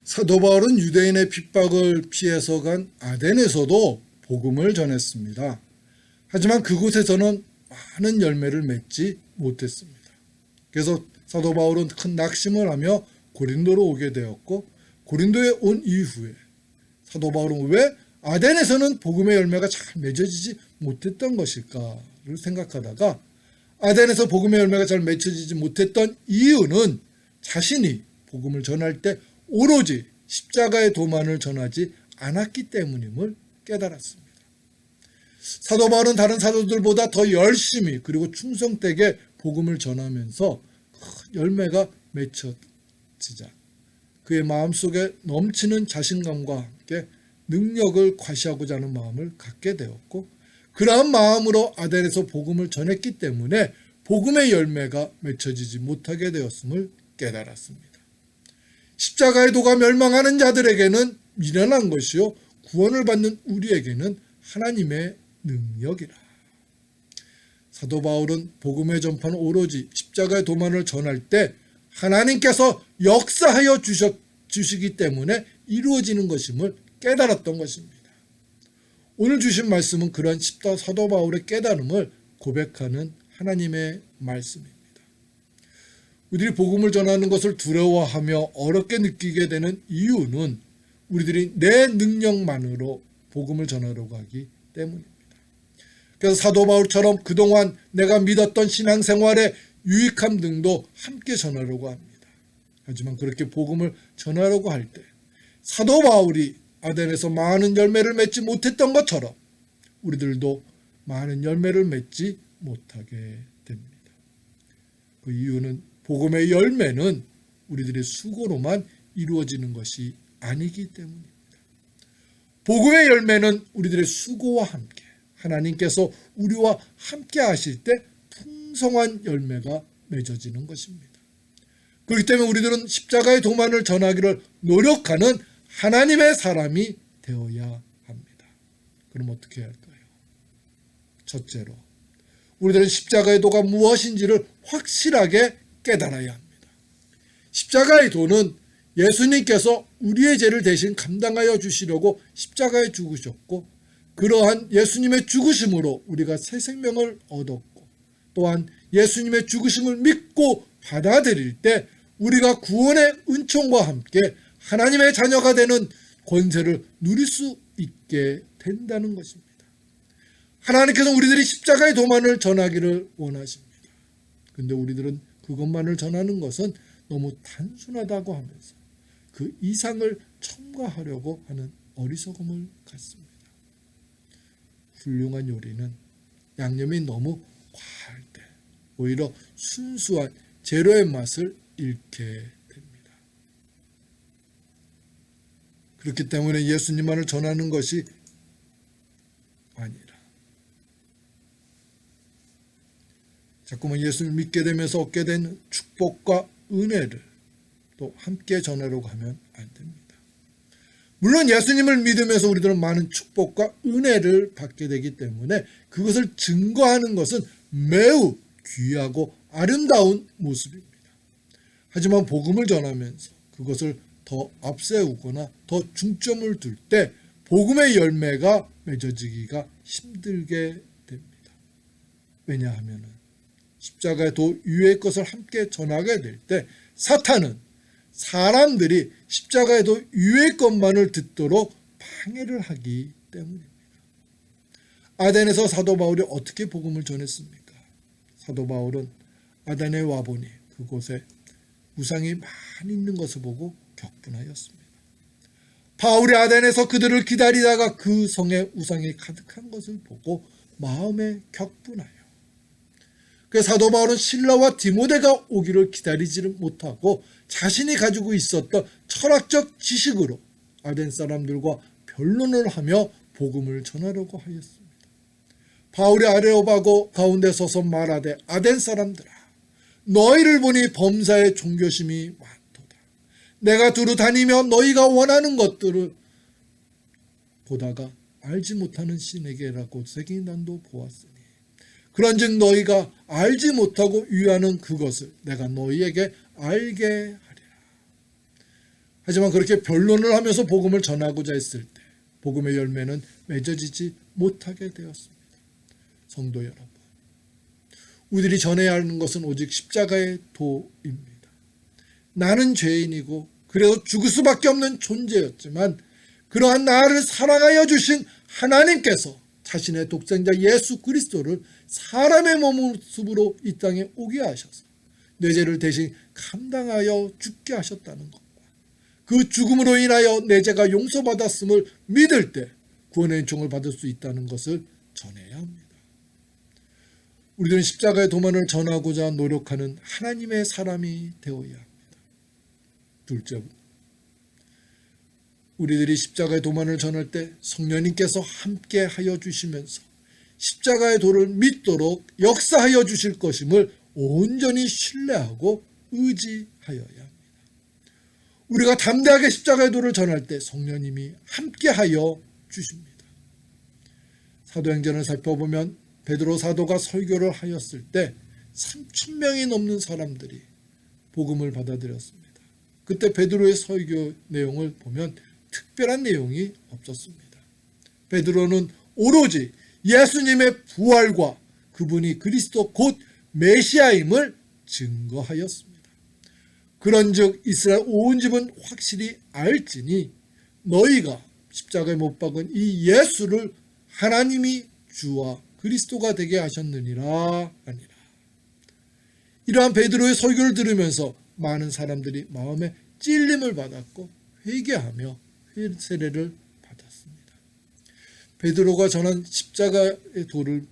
사도 바울은 유대인의 핍박을 피해서 간 아덴에서도 복음을 전했습니다. 하지만 그곳에서는 많은 열매를 맺지 못했습니다. 그래서 사도 바울은 큰 낙심을 하며 고린도로 오게 되었고, 고린도에 온 이후에 사도 바울은 왜 아덴에서는 복음의 열매가 잘 맺어지지 못했던 것일까를 생각하다가, 아덴에서 복음의 열매가 잘 맺혀지지 못했던 이유는 자신이 복음을 전할 때 오로지 십자가의 도만을 전하지 않았기 때문임을 깨달았습니다. 사도 바울은 다른 사도들보다 더 열심히 그리고 충성되게 복음을 전하면서 열매가 맺혀지자 그의 마음속에 넘치는 자신감과 함께 능력을 과시하고자 하는 마음을 갖게 되었고, 그러한 마음으로 아덴에서 복음을 전했기 때문에 복음의 열매가 맺혀지지 못하게 되었음을 깨달았습니다. 십자가의 도가 멸망하는 자들에게는 미련한 것이요 구원을 받는 우리에게는 하나님의 능력이라. 사도 바울은 복음의 전파는 오로지 십자가의 도만을 전할 때 하나님께서 역사하여 주시기 때문에 이루어지는 것임을 깨달았던 것입니다. 오늘 주신 말씀은 그런 사도 바울의 깨달음을 고백하는 하나님의 말씀입니다. 우리들이 복음을 전하는 것을 두려워하며 어렵게 느끼게 되는 이유는 우리들이 내 능력만으로 복음을 전하려고 하기 때문입니다. 그래서 사도 바울처럼 그동안 내가 믿었던 신앙생활의 유익함 등도 함께 전하려고 합니다. 하지만 그렇게 복음을 전하려고 할 때 사도 바울이 아덴에서 많은 열매를 맺지 못했던 것처럼 우리들도 많은 열매를 맺지 못하게 됩니다. 그 이유는 복음의 열매는 우리들의 수고로만 이루어지는 것이 아니기 때문입니다. 복음의 열매는 우리들의 수고와 함께 하나님께서 우리와 함께 하실 때 풍성한 열매가 맺어지는 것입니다. 그렇기 때문에 우리들은 십자가의 도만을 전하기를 노력하는 하나님의 사람이 되어야 합니다. 그럼 어떻게 해야 할까요? 첫째로, 우리들은 십자가의 도가 무엇인지를 확실하게 깨달아야 합니다. 십자가의 도는 예수님께서 우리의 죄를 대신 감당하여 주시려고 십자가에 죽으셨고, 그러한 예수님의 죽으심으로 우리가 새 생명을 얻었고, 또한 예수님의 죽으심을 믿고 받아들일 때 우리가 구원의 은총과 함께 하나님의 자녀가 되는 권세를 누릴 수 있게 된다는 것입니다. 하나님께서 우리들이 십자가의 도만을 전하기를 원하십니다. 그런데 우리들은 그것만을 전하는 것은 너무 단순하다고 하면서 그 이상을 첨가하려고 하는 어리석음을 갖습니다. 훌륭한 요리는 양념이 너무 과할 때 오히려 순수한 재료의 맛을 잃게 됩니다. 그렇기 때문에 예수님만을 전하는 것이 아니라 자꾸만 예수를 믿게 되면서 얻게 된 축복과 은혜를 또 함께 전하려고 하면 안 됩니다. 물론 예수님을 믿으면서 우리들은 많은 축복과 은혜를 받게 되기 때문에 그것을 증거하는 것은 매우 귀하고 아름다운 모습입니다. 하지만 복음을 전하면서 그것을 더 앞세우거나 더 중점을 둘 때 복음의 열매가 맺어지기가 힘들게 됩니다. 왜냐하면 십자가의 도 위의 것을 함께 전하게 될 때 사탄은 사람들이 십자가의 도 위의 것만을 듣도록 방해를 하기 때문입니다. 아덴에서 사도 바울이 어떻게 복음을 전했습니까? 사도 바울은 아덴에 와보니 그곳에 우상이 많이 있는 것을 보고 격분하였습니다. 바울이 아덴에서 그들을 기다리다가 그 성에 우상이 가득한 것을 보고 마음에 격분하여, 그래서 사도 바울은 실라와 디모데가 오기를 기다리지를 못하고 자신이 가지고 있었던 철학적 지식으로 아덴 사람들과 변론을 하며 복음을 전하려고 하였습니다. 바울이 아레오바고 가운데 서서 말하되 아덴 사람들아, 너희를 보니 범사에 종교심이 많도다. 내가 두루 다니며 너희가 원하는 것들을 보다가 알지 못하는 신에게라고 새긴 난도 보았으니 그런즉 너희가 알지 못하고 유하는 그것을 내가 너희에게 알게 하리라. 하지만 그렇게 변론을 하면서 복음을 전하고자 했을 때 복음의 열매는 맺어지지 못하게 되었습니다. 성도 여러분, 우리들이 전해야 하는 것은 오직 십자가의 도입니다. 나는 죄인이고 그래서 죽을 수밖에 없는 존재였지만 그러한 나를 사랑하여 주신 하나님께서 자신의 독생자 예수 그리스도를 사람의 모습으로 이 땅에 오게 하셔서 내 죄를 대신 감당하여 죽게 하셨다는 것과 그 죽음으로 인하여 내 죄가 용서받았음을 믿을 때 구원의 은총을 받을 수 있다는 것을 전해야 합니다. 우리들은 십자가의 도만을 전하고자 노력하는 하나님의 사람이 되어야 합니다. 둘째, 우리들이 십자가의 도만을 전할 때 성령님께서 함께 하여 주시면서 십자가의 도를 믿도록 역사하여 주실 것임을 온전히 신뢰하고 의지하여야 합니다. 우리가 담대하게 십자가의 도를 전할 때 성령님이 함께하여 주십니다. 사도행전을 살펴보면 베드로 사도가 설교를 하였을 때 3,000명이 넘는 사람들이 복음을 받아들였습니다. 그때 베드로의 설교 내용을 보면 특별한 내용이 없었습니다. 베드로는 오로지 예수님의 부활과 그분이 그리스도 곧 메시아임을 증거하였습니다. 그런즉 이스라엘 온 집은 확실히 알지니 너희가 십자가에 못 박은 이 예수를 하나님이 주와 그리스도가 되게 하셨느니라 아니라. 이러한 베드로의 설교를 들으면서 많은 사람들이 마음에 찔림을 받았고 회개하며 세례를 받았습니다. 베드로가 전한 십자가의 도를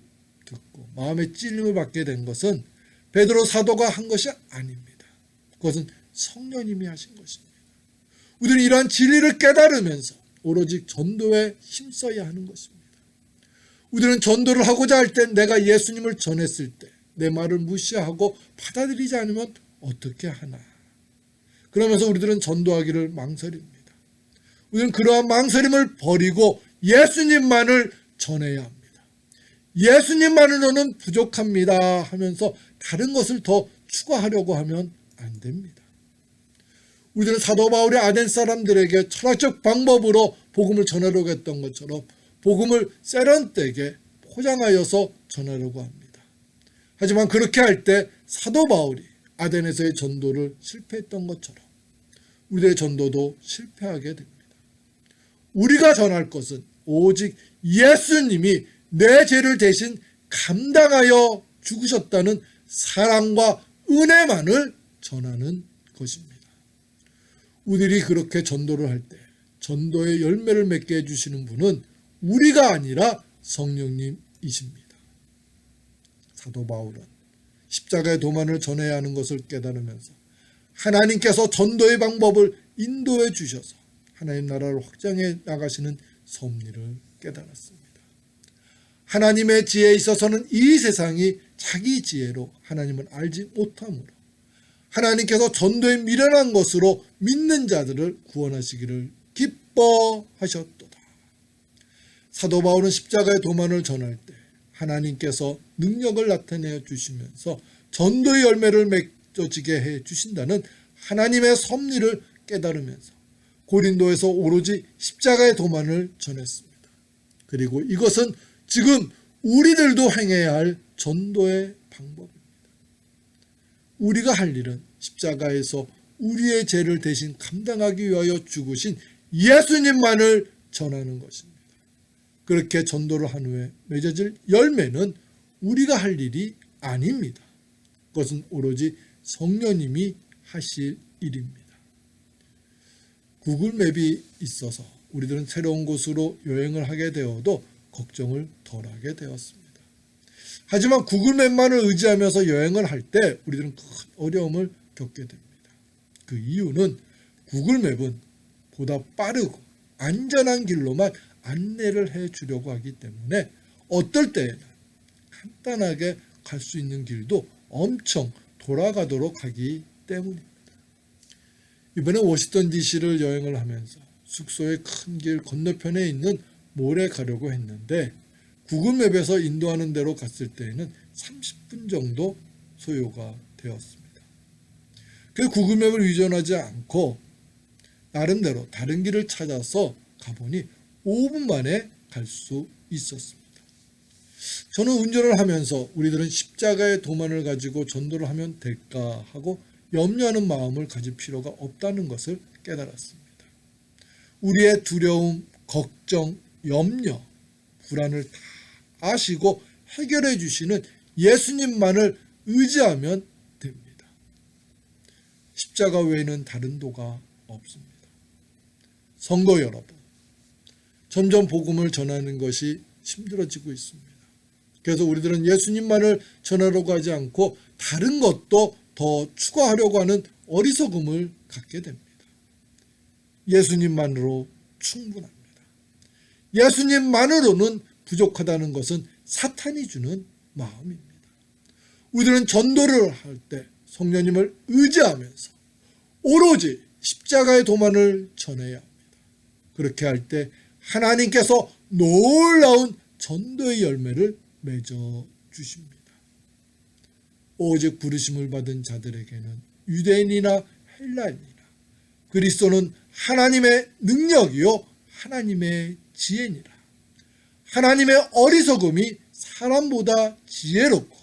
듣고 마음에 찔림을 받게 된 것은 베드로 사도가 한 것이 아닙니다. 그것은 성령님이 하신 것입니다. 우리는 이러한 진리를 깨달으면서 오로지 전도에 힘써야 하는 것입니다. 우리는 전도를 하고자 할 때 내가 예수님을 전했을 때 내 말을 무시하고 받아들이지 않으면 어떻게 하나. 그러면서 우리들은 전도하기를 망설입니다. 우리는 그러한 망설임을 버리고 예수님만을 전해야 합니다. 예수님만으로는 부족합니다 하면서 다른 것을 더 추가하려고 하면 안 됩니다. 우리들은 사도 바울이 아덴 사람들에게 철학적 방법으로 복음을 전하려고 했던 것처럼 복음을 세련되게 포장하여서 전하려고 합니다. 하지만 그렇게 할 때 사도 바울이 아덴에서의 전도를 실패했던 것처럼 우리의 전도도 실패하게 됩니다. 우리가 전할 것은 오직 예수님이 내 죄를 대신 감당하여 죽으셨다는 사랑과 은혜만을 전하는 것입니다. 우리들이 그렇게 전도를 할 때 전도의 열매를 맺게 해주시는 분은 우리가 아니라 성령님이십니다. 사도 바울은 십자가의 도만을 전해야 하는 것을 깨달으면서 하나님께서 전도의 방법을 인도해 주셔서 하나님 나라를 확장해 나가시는 섭리를 깨달았습니다. 하나님의 지혜에 있어서는 이 세상이 자기 지혜로 하나님을 알지 못하므로 하나님께서 전도에 미련한 것으로 믿는 자들을 구원하시기를 기뻐하셨도다. 사도 바울은 십자가의 도만을 전할 때 하나님께서 능력을 나타내 주시면서 전도의 열매를 맺어지게 해 주신다는 하나님의 섭리를 깨달으면서 고린도에서 오로지 십자가의 도만을 전했습니다. 그리고 이것은 지금 우리들도 행해야 할 전도의 방법입니다. 우리가 할 일은 십자가에서 우리의 죄를 대신 감당하기 위하여 죽으신 예수님만을 전하는 것입니다. 그렇게 전도를 한 후에 맺어질 열매는 우리가 할 일이 아닙니다. 그것은 오로지 성령님이 하실 일입니다. 구글 맵이 있어서 우리들은 새로운 곳으로 여행을 하게 되어도 걱정을 덜 하게 되었습니다. 하지만 구글 맵만을 의지하면서 여행을 할 때 우리들은 큰 어려움을 겪게 됩니다. 그 이유는 구글 맵은 보다 빠르고 안전한 길로만 안내를 해 주려고 하기 때문에 어떨 때에는 간단하게 갈 수 있는 길도 엄청 돌아가도록 하기 때문입니다. 이번에 워싱턴 DC를 여행을 하면서 숙소의 큰 길 건너편에 있는 몰에 가려고 했는데 구글맵에서 인도하는 데로 갔을 때에는 30분 정도 소요가 되었습니다. 그래서 구글맵을 위전하지 않고 나름대로 다른 길을 찾아서 가보니 5분 만에 갈 수 있었습니다. 저는 운전을 하면서 우리들은 십자가의 도만을 가지고 전도를 하면 될까 하고 염려하는 마음을 가질 필요가 없다는 것을 깨달았습니다. 우리의 두려움, 걱정, 염려, 불안을 다 아시고 해결해 주시는 예수님만을 의지하면 됩니다. 십자가 외에는 다른 도가 없습니다. 성도 여러분, 점점 복음을 전하는 것이 힘들어지고 있습니다. 그래서 우리들은 예수님만을 전하러 가지 않고 다른 것도 더 추가하려고 하는 어리석음을 갖게 됩니다. 예수님만으로 충분합니다. 예수님만으로는 부족하다는 것은 사탄이 주는 마음입니다. 우리들은 전도를 할 때 성령님을 의지하면서 오로지 십자가의 도만을 전해야 합니다. 그렇게 할 때 하나님께서 놀라운 전도의 열매를 맺어 주십니다. 오직 부르심을 받은 자들에게는 유대인이나 헬라인이나 그리스도는 하나님의 능력이요 하나님의 지혜니라. 하나님의 어리석음이 사람보다 지혜롭고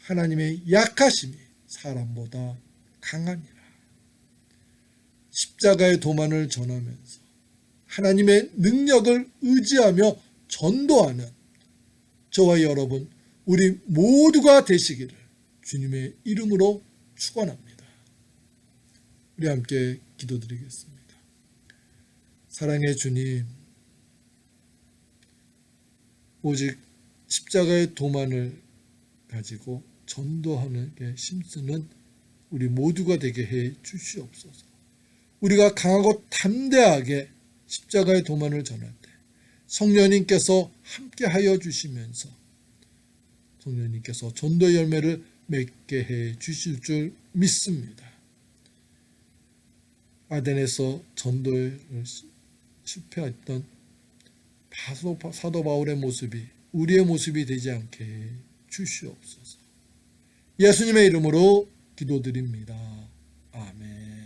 하나님의 약하심이 사람보다 강하니라. 십자가의 도만을 전하면서 하나님의 능력을 의지하며 전도하는 저와 여러분 우리 모두가 되시기를 주님의 이름으로 축원합니다. 우리 함께 기도드리겠습니다. 사랑의 주님, 오직 십자가의 도만을 가지고 전도하는 게 힘쓰는 우리 모두가 되게 해 주시옵소서. 우리가 강하고 담대하게 십자가의 도만을 전할 때 성령님께서 함께하여 주시면서 성령님께서 전도의 열매를 맺게 해 주실 줄 믿습니다. 아덴에서 전도를 실패했던 사도 바울의 모습이 우리의 모습이 되지 않게 해 주시옵소서. 예수님의 이름으로 기도드립니다. 아멘.